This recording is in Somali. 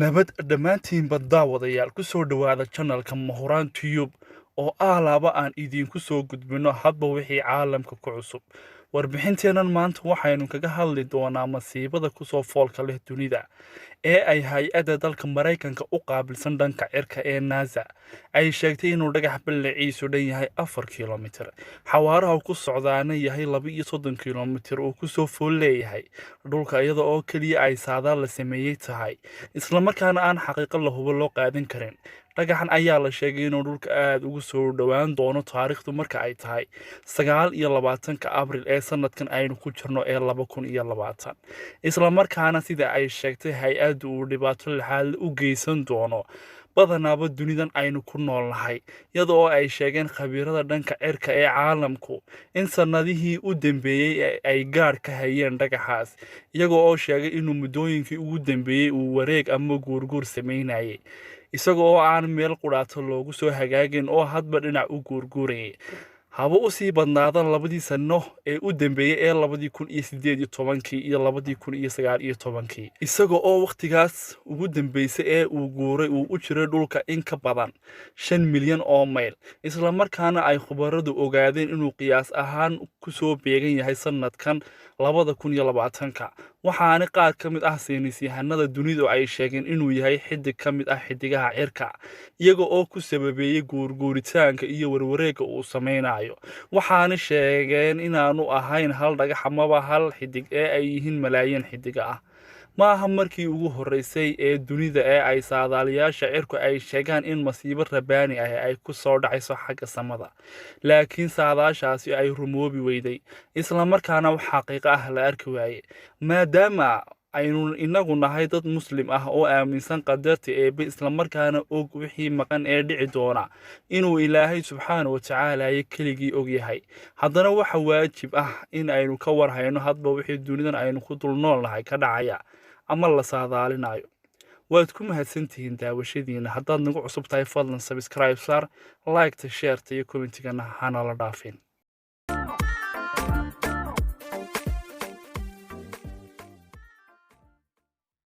nabad dhammaantiinba daawadayaal ku soo dhowaada channelka Mahuraan Tube oo laaba aan idinku soo gudbino hadba wixii caalamka ku cusub. Warbixinteenan maanta waxaynu kaga hadli doonaa masiibada ku soo foolka leh dunida ee ay hay'adda dalka Mareykanka u qaabilsan dhanka cirka ee NASA ay sheegtay inuu dhagax ballaciisu dhan yahay 4 kiiloomitir xawaaraha ku socdaana yahay 32 kiiloomitir oo ku soo fool leeyahay dhulka iyada oo kaliya ay saadaal la sameeyay tahay isla markaana aan xaqiiqo la hubo loo qaadan karin. dhagaxan ayaa la sheegay inuu dhulka aad ugu soo dhawaan doono taariikhdu marka ay tahay 29 Abriil ee sanadkan aynu ku jirno ee 2020 isla markaana sida ay sheegtay hay'addu uu dhibaato laxaad u geysan doono badanaaba dunidan aynu ku noolnahay iyada oo ay sheegeen khabiirada dhanka cirka ee caalamku in sanadihii u dambeeyay ay gaar ka hayeen dhagaxaas iyaga oo sheegay inuu muddooyinkii ugu dambeeyay uu wareeg ama guurguur sameynayay isaga oo aan meel qudhaato loogu soo hagaagin oo hadba dhinac u guurguurayay haba u sii badnaadan labadii sano ee u dambeeyay ee 2018 iyo 2019 isaga oo waqtigaas ugu dambeysay ee uu guuray uu u jiray dhulka in ka badan 5 milyan oo mayl isla markaana ay khubaradu ogaadeen inuu qiyaas ahaan ku soo beegan yahay sanadkan 2020 waxaana qaar ka mid ah saynisyahanada dunidu ay sheegeen inuu yahay xidig ka mid ah xidigaha cirka iyaga oo ku sababeeyay guurguuritaanka iyo warwareegga uu sameynayo waxaana sheegeen inaanu ahayn hal dhagax amaba hal xidig ee ay yihiin malaayiin xidiga ah ma aha markii ugu horeysay ee dunida ee ay saadaaliyaasha cirku ay sheegaan in masiibo rabaani ah ay ku soo dhacayso xagga samada laakiin saadaashaasi ay rumoobi weyday isla markaana wax xaqiiqo ah la arki waayay maadaama aynu inagu nahay dad muslim ah oo aaminsan qadarta eebbe isla markaana og wixii maqan ee dhici doona inuu ilaahay subxaanahu wa tacaala keligii og yahay haddana waxa waajib ah in aynu ka warhayno hadba wixii dunidan aynu ku dul noolnahay ka dhacaya ama la saadaalinayo waad ku mahadsantihiin daawashadiina haddaad nagu cusub tahay fadlan subscribe saar like ta share ta iyo commentigana hana la dhaafin